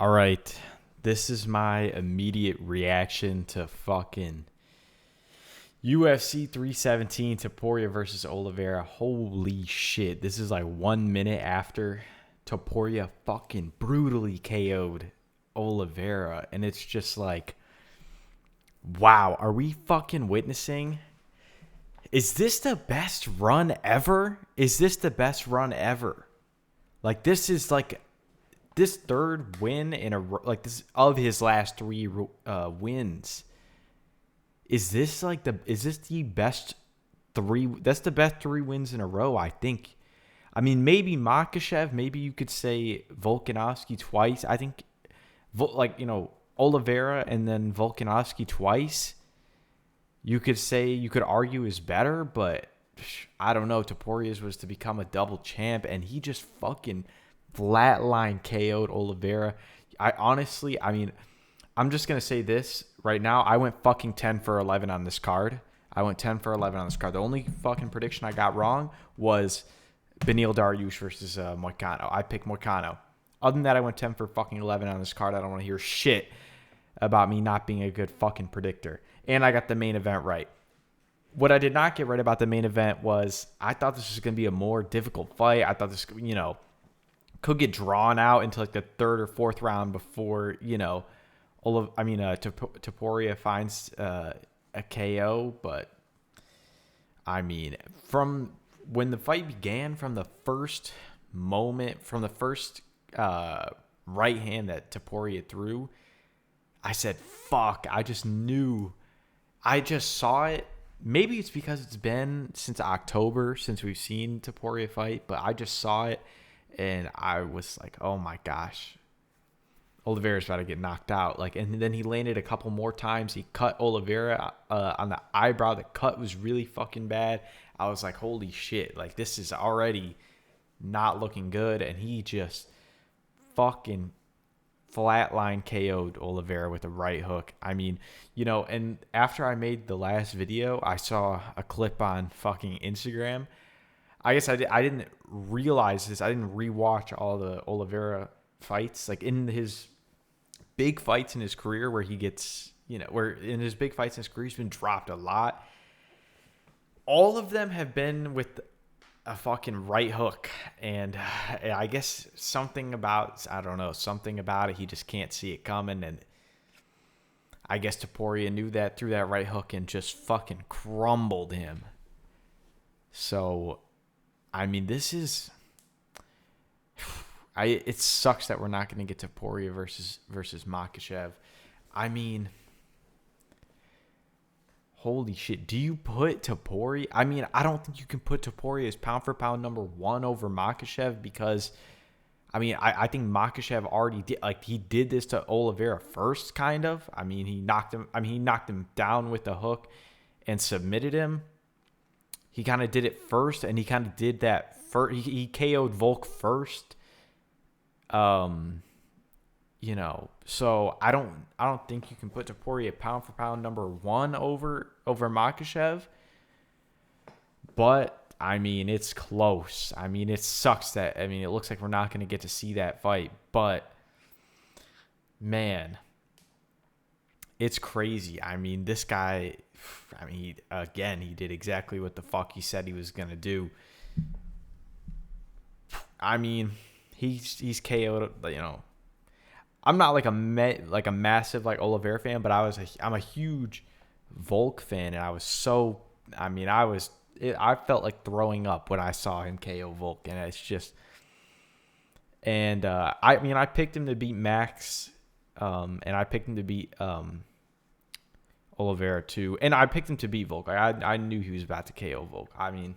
All right. This is my immediate reaction to fucking UFC 317 Topuria versus Oliveira. Holy shit. This is like 1 minute after Topuria fucking brutally KO'd Oliveira. And it's just like, wow, are we fucking witnessing? Is this the best run ever? Is this the best run ever? Like, this is like this third win in a like this of his last three wins. Is this the best three? That's the best 3 wins in a row, I think. I mean, maybe Makhachev, maybe you could say Volkanovski twice. I think, Oliveira and then Volkanovski twice. You could argue is better, but I don't know. Topuria's was to become a double champ, and he just fucking flatline KO'd Oliveira. I'm just going to say this right now. I went fucking 10 for 11 on this card. The only fucking prediction I got wrong was Beneil Dariush versus Moicano. I picked Moicano. Other than that, I went 10 for fucking 11 on this card. I don't want to hear shit about me not being a good fucking predictor. And I got the main event right. What I did not get right about the main event was I thought this was going to be a more difficult fight. I thought this, could get drawn out into like the third or fourth round before, Topuria finds a KO. But, I mean, from when the fight began, from the first moment, from the first right hand that Topuria threw, I said, fuck. I just knew. I just saw it. Maybe it's because it's been since October since we've seen Topuria fight, but I just saw it. And I was like, oh my gosh, Oliveira's about to get knocked out. And then he landed a couple more times. He cut Oliveira on the eyebrow. The cut was really fucking bad. I was like, holy shit, like this is already not looking good. And he just fucking flatline KO'd Oliveira with a right hook. I mean, and after I made the last video, I saw a clip on fucking Instagram. I guess I didn't realize this. I didn't rewatch all the Oliveira fights. Like in his big fights in his career where he gets, where in his big fights in his career, he's been dropped a lot. All of them have been with a fucking right hook. And I guess something about it. He just can't see it coming. And I guess Topuria knew that, threw that right hook and just fucking crumbled him. So, I mean, this is. It sucks that we're not going to get Topuria versus Makhachev. I mean, holy shit. Do you put Topuria? I mean, I don't think you can put Topuria as pound for pound number one over Makhachev because, I mean, I think Makhachev already did. Like, he did this to Oliveira first, kind of. I mean, he knocked him down with the hook and submitted him. He kind of did it first, and he kind of did that first. He KO'd Volk first. So I don't think you can put Topuria pound for pound number one over Makhachev. But I mean, it's close. I mean, it sucks that it looks like we're not going to get to see that fight. But man, it's crazy. I mean, this guy. He did exactly what the fuck he said he was gonna do. I mean, he's KO'd. I'm not like a massive like Oliveira fan, but I'm a huge Volk fan, and I felt like throwing up when I saw him KO Volk, and it's just. And I picked him to beat Max, and I picked him to beat Oliveira too, and I picked him to beat Volk. I knew he was about to KO Volk. I mean,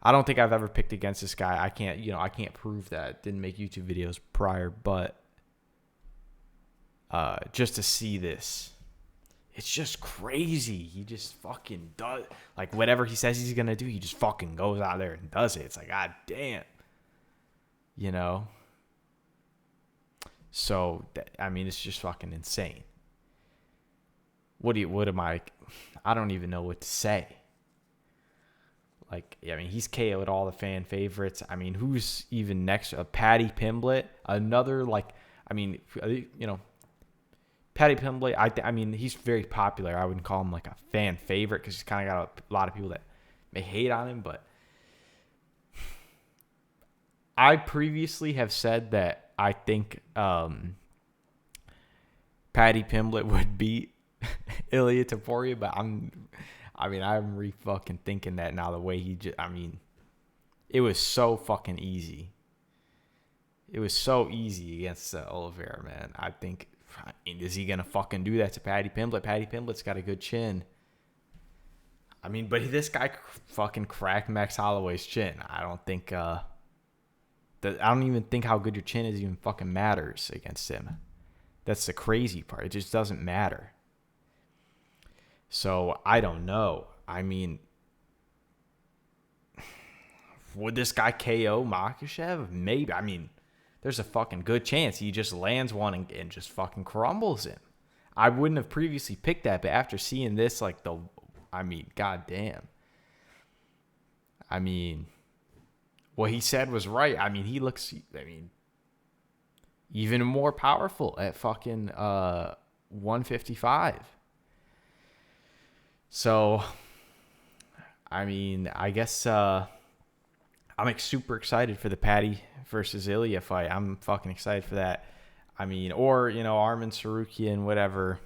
I don't think I've ever picked against this guy. I can't prove that. Didn't make YouTube videos prior, but just to see this, it's just crazy. He just fucking does like whatever he says he's gonna do. He just fucking goes out there and does it. It's like, god damn, So it's just fucking insane. I don't even know what to say. He's KO'd all the fan favorites. I mean, who's even next? Patty Pimblett, another I mean, Paddy Pimblett, I mean, he's very popular. I wouldn't call him like a fan favorite because he's kind of got a lot of people that may hate on him. But I previously have said that I think Paddy Pimblett would beat Ilya Topuria, but I'm fucking thinking that now. The way it was so fucking easy. It was so easy against Oliveira, man. I think, is he going to fucking do that to Paddy Pimblett? Paddy Pimblett's got a good chin. I mean, but this guy fucking cracked Max Holloway's chin. I don't even think how good your chin is even fucking matters against him. That's the crazy part. It just doesn't matter. So, I don't know. I mean, would this guy KO Makhachev? Maybe. I mean, there's a fucking good chance he just lands one and just fucking crumbles him. I wouldn't have previously picked that, but after seeing this, goddamn. I mean, what he said was right. I mean, he looks, even more powerful at fucking 155. So, I mean, I guess I'm super excited for the Paddy versus Ilya fight. I'm fucking excited for that. I mean, or, Arman Tsarukyan, whatever.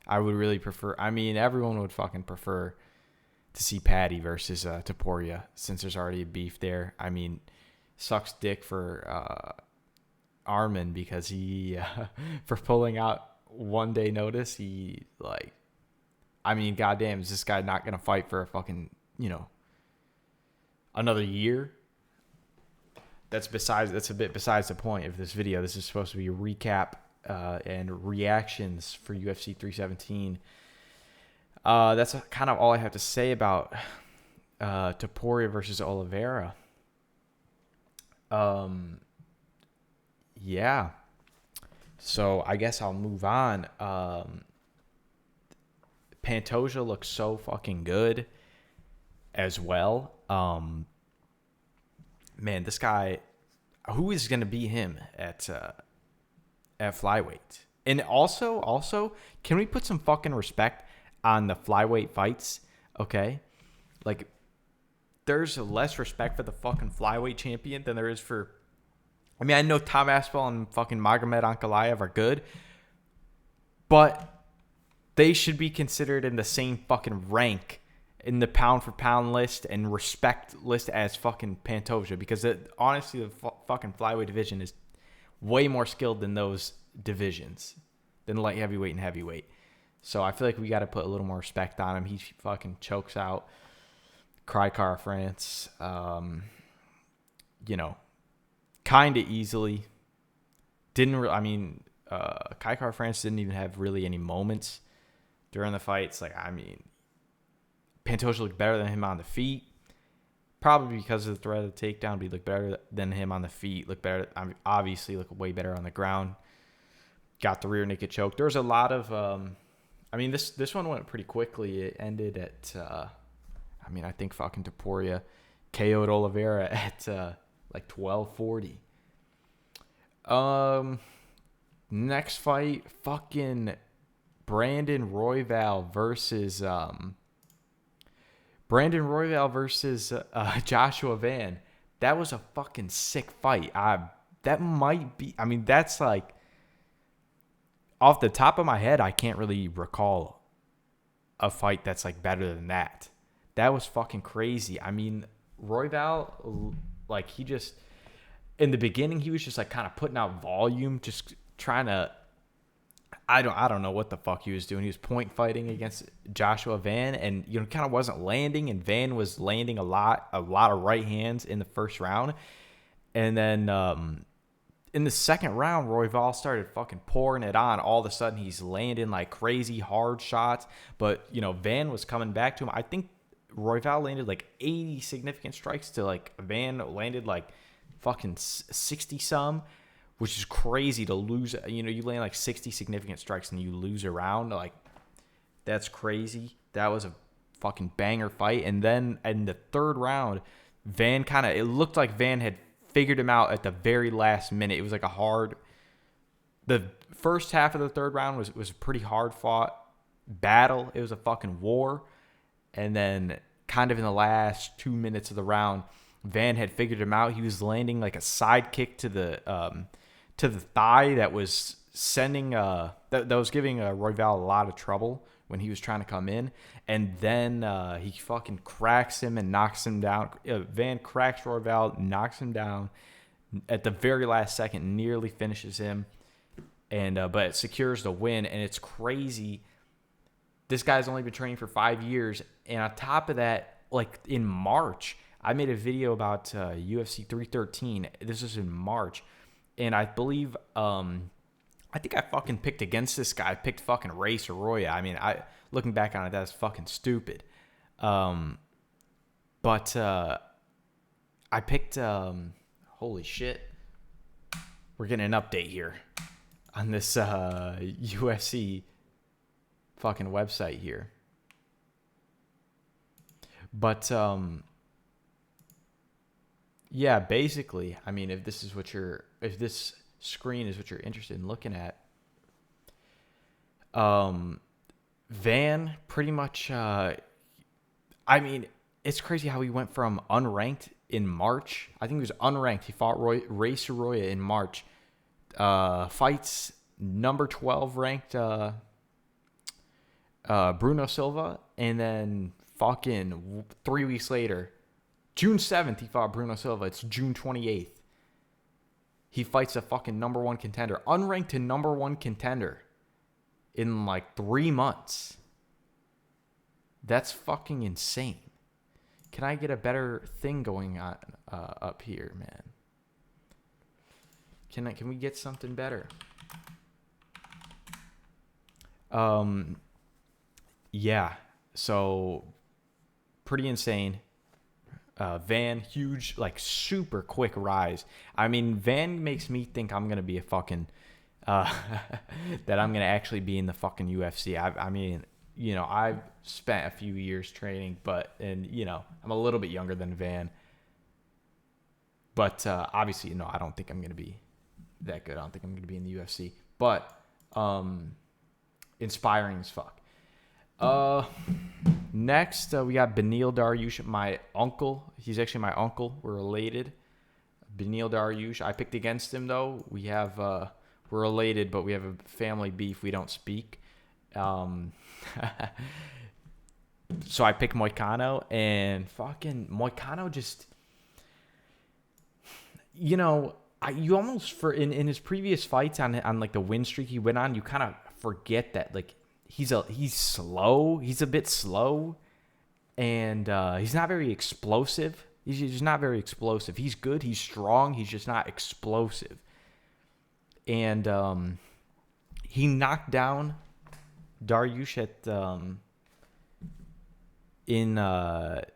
I would really prefer. I mean, everyone would fucking prefer to see Paddy versus Topuria since there's already a beef there. I mean, sucks dick for Arman because he, for pulling out 1 day notice, goddamn, is this guy not going to fight for a fucking, another year? That's a bit besides the point of this video. This is supposed to be a recap and reactions for UFC 317. That's kind of all I have to say about Topuria versus Oliveira. Yeah. So I guess I'll move on. Pantoja looks so fucking good as well. Man, this guy, who is going to beat him at flyweight? And also, can we put some fucking respect on the flyweight fights? Okay? Like, there's less respect for the fucking flyweight champion than there is for... I mean, I know Tom Aspinall and fucking Magomed Ankalaev are good, but they should be considered in the same fucking rank in the pound for pound list and respect list as fucking Pantoja, because honestly, the fucking flyweight division is way more skilled than those divisions, than light heavyweight and heavyweight. So I feel like we got to put a little more respect on him. He fucking chokes out Krykar France, kind of easily. Krykar France didn't even have really any moments during the fights. Pantoja looked better than him on the feet. Probably because of the threat of the takedown, but he looked better than him on the feet. Obviously looked way better on the ground. Got the rear naked choke. There was a lot of... this one went pretty quickly. It ended at... I think fucking Topuria KO'd Oliveira at 12:40. Next fight, fucking Brandon Royval versus Joshua Van. That was a fucking sick fight. That might be... that's like... Off the top of my head, I can't really recall a fight that's better than that. That was fucking crazy. Royval, he just... In the beginning, he was just kind of putting out volume, just trying to... I don't know what the fuck he was doing. He was point fighting against Joshua Van, and kind of wasn't landing, and Van was landing a lot of right hands in the first round. And then in the second round, Royval started fucking pouring it on. All of a sudden, he's landing crazy hard shots, but Van was coming back to him. I think Royval landed 80 significant strikes to Van landed fucking 60 some. Which is crazy to lose. You land 60 significant strikes and you lose a round. That's crazy. That was a fucking banger fight. And then in the third round, it looked like Van had figured him out at the very last minute. It was a hard the first half of the third round was a pretty hard fought battle. It was a fucking war. And then kind of in the last 2 minutes of the round, Van had figured him out. He was landing like a side kick to the thigh that was sending that was giving Royval a lot of trouble when he was trying to come in. And then he fucking cracks him and knocks him down. Van cracks Royval, knocks him down at the very last second, nearly finishes him. And but it secures the win. And it's crazy. This guy's only been training for 5 years. And on top of that, like in March, I made a video about UFC 313. This was in March. And I believe, I think I fucking picked against this guy. I picked fucking Ray Soroya. I mean, looking back on it, that's fucking stupid. But I picked, holy shit. We're getting an update here on this UFC fucking website here. But yeah, basically, I mean, if this screen is what you're interested in looking at, Van pretty much, I mean, it's crazy how he went from unranked in March. I think he was unranked. He fought Ray Soroya in March. Fights number 12 ranked Bruno Silva, and then fucking 3 weeks later, June 7th, he fought Bruno Silva. It's June 28th. He fights a fucking number one contender, unranked to number one contender in like 3 months. That's fucking insane. Can I get a better thing going on up here, man? Can we get something better? Yeah. So pretty insane. Van, huge, like super quick rise. I mean, Van makes me think I'm gonna be a fucking that I'm gonna actually be in the fucking UFC. I mean, you know, I've spent a few years training, and you know, I'm a little bit younger than Van. But obviously, no, I don't think I'm gonna be that good. I don't think I'm gonna be in the UFC. But inspiring as fuck. Next, we got Beneil Dariush, my uncle. He's actually my uncle. We're related. Beneil Dariush. I picked against him, though. We have, we're related, but we have a family beef. We don't speak. So I picked Moicano, and fucking Moicano just, you know, you almost, in his previous fights on like the win streak he went on, you kind of forget that, like, he's slow. He's a bit slow, and he's not very explosive. He's just not very explosive. He's good. He's strong. He's just not explosive. And he knocked down Dariush in the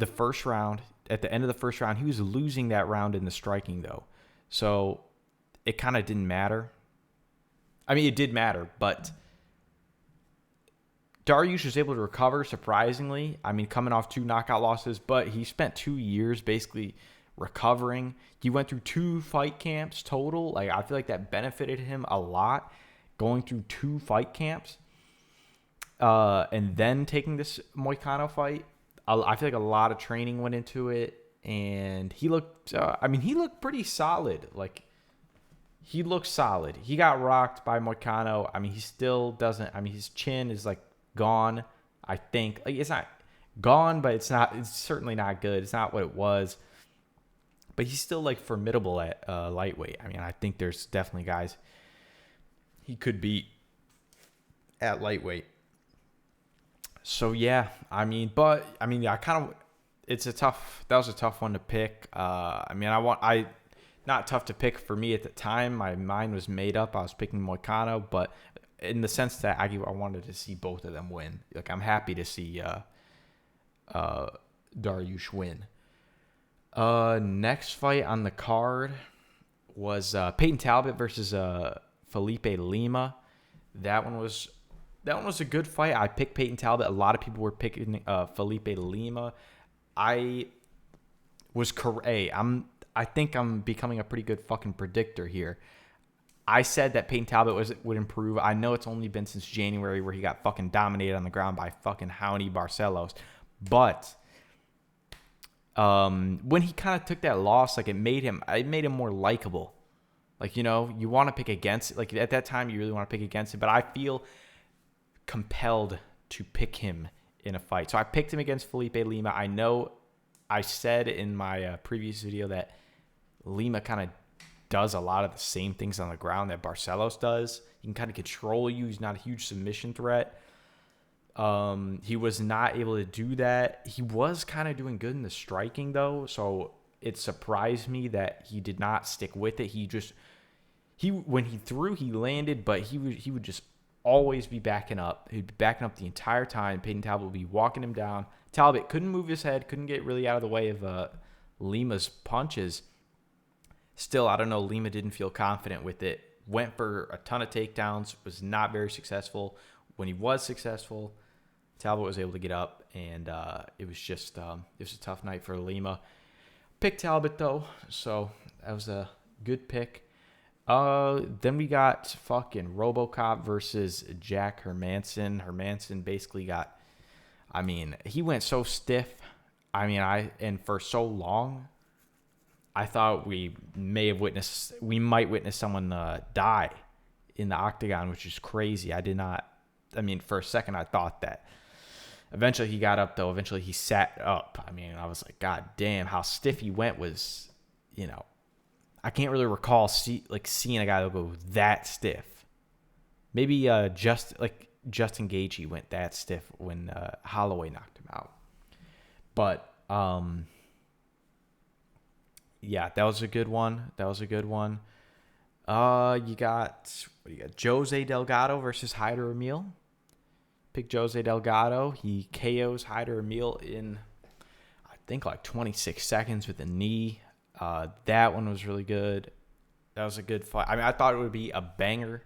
first round. At the end of the first round, he was losing that round in the striking, though. So it kind of didn't matter. I mean, it did matter, but Dariush was able to recover, surprisingly. I mean, coming off 2 knockout losses, but he spent 2 years basically recovering. He went through 2 fight camps total. Like, I feel like that benefited him a lot, going through 2 fight camps. And then taking this Moicano fight. I feel like a lot of training went into it, and he looked, he looked pretty solid. Like, he looked solid. He got rocked by Moicano. I mean, he still doesn't, his chin is like gone, I think. Like, it's not gone, but it's certainly not good. It's not what it was. But he's still like formidable at lightweight. I mean, I think there's definitely guys he could beat at lightweight. So yeah, that was a tough one to pick. Not tough to pick for me at the time. My mind was made up. I was picking Moicano, but in the sense that I wanted to see both of them win. Like, I'm happy to see Dariush win. Next fight on the card was Peyton Talbot versus Felipe Lima. That one was a good fight. I picked Peyton Talbot. A lot of people were picking Felipe Lima. I was correct. I think I'm becoming a pretty good fucking predictor here. I said that Peyton Talbot would improve. I know it's only been since January where he got fucking dominated on the ground by fucking Howney Barcelos. But when he kind of took that loss, like it made him more likable. Like, you want to pick against it. Like at that time, you really want to pick against it. But I feel compelled to pick him in a fight. So I picked him against Felipe Lima. I know I said in my previous video that Lima kind of does a lot of the same things on the ground that Barcelos does. He can kind of control you. He's not a huge submission threat. He was not able to do that. He was kind of doing good in the striking, though. So it surprised me that he did not stick with it. When he threw, he landed, but he would just always be backing up. He'd be backing up the entire time. Peyton Talbot would be walking him down. Talbot couldn't move his head, couldn't get really out of the way of Lima's punches. Still, I don't know, Lima didn't feel confident with it. Went for a ton of takedowns, was not very successful. When he was successful, Talbot was able to get up, and it was just it was a tough night for Lima. Picked Talbot, though, so that was a good pick. Then we got fucking RoboCop versus Jack Hermanson. Hermanson basically he went so stiff. And for so long, I thought we might witness someone die in the octagon, which is crazy. For a second, I thought that. Eventually, he got up, though. Eventually, he sat up. I was like, God damn, how stiff he went was, I can't really recall seeing a guy go that stiff. Maybe Justin Gaethje went that stiff when Holloway knocked him out. But yeah, that was a good one. You got Jose Delgado versus Hyder Emil. Pick Jose Delgado. He KOs Hyder Emil in, I think, like 26 seconds with a knee. That one was really good. That was a good fight. I thought it would be a banger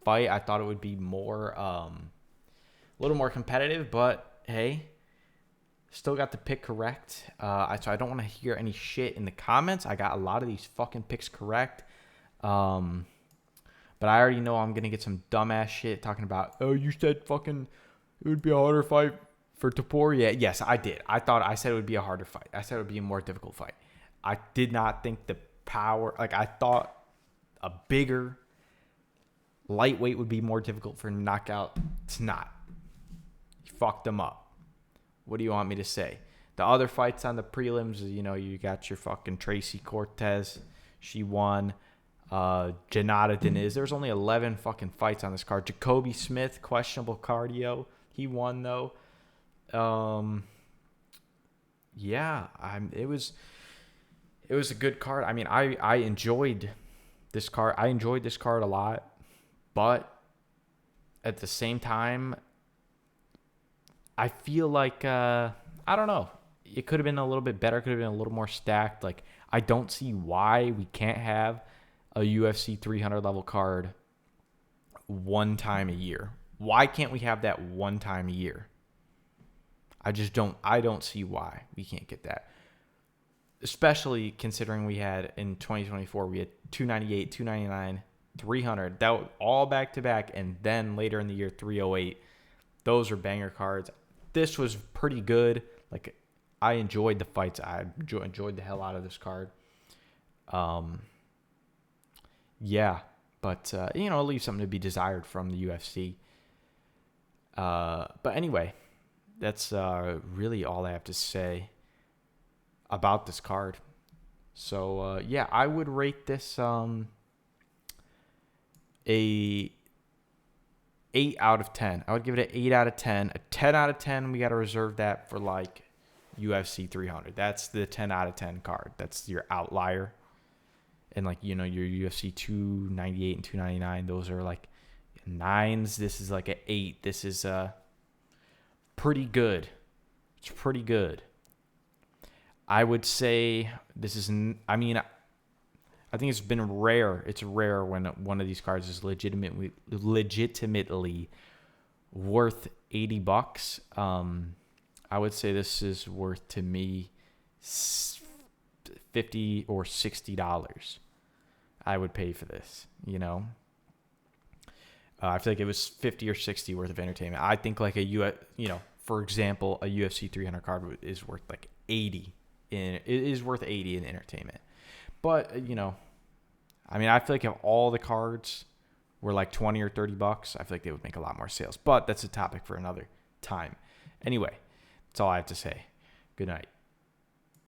fight. I thought it would be more, a little more competitive, but hey, still got the pick correct. So I don't want to hear any shit in the comments. I got a lot of these fucking picks correct. But I already know I'm going to get some dumbass shit talking about, oh, you said fucking it would be a harder fight for Topuria. Yes, I did. I said it would be a harder fight. I said it would be a more difficult fight. I did not think the power, I thought a bigger lightweight would be more difficult for him to knock out. It's not. He fucked them up. What do you want me to say? The other fights on the prelims, you got your fucking Tracy Cortez. She won. Janata Deniz. There's only 11 fucking fights on this card. Jacoby Smith, questionable cardio. He won, though. Yeah, it was a good card. I enjoyed this card. I enjoyed this card a lot, but at the same time, I feel like I don't know. It could have been a little bit better. Could have been a little more stacked. Like, I don't see why we can't have a UFC 300 level card one time a year. Why can't we have that one time a year? I don't see why we can't get that. Especially considering we had in 2024, we had 298, 299, 300. That was all back to back. And then later in the year, 308. Those are banger cards. This was pretty good. Like, I enjoyed the fights. I enjoyed the hell out of this card. Yeah, but, it leaves something to be desired from the UFC. But anyway, that's really all I have to say about this card. So, yeah, I would rate this a 8 out of 10. I would give it an 8 out of 10. A 10 out of 10, we got to reserve that for, UFC 300. That's the 10 out of 10 card. That's your outlier. And your UFC 298 and 299, those are 9s. This is an 8. This is pretty good. It's pretty good. I would say this is, I think it's been rare. It's rare when one of these cards is legitimately worth $80. I would say this is worth to me $50 or $60. I would pay for this, you know? I feel like it was 50 or 60 worth of entertainment. I think like for example, a UFC 300 card is worth like 80 it is worth 80 in entertainment. But, I mean, I feel like if all the cards were like 20 or 30 bucks, I feel like they would make a lot more sales. But that's a topic for another time. Anyway, that's all I have to say. Good night.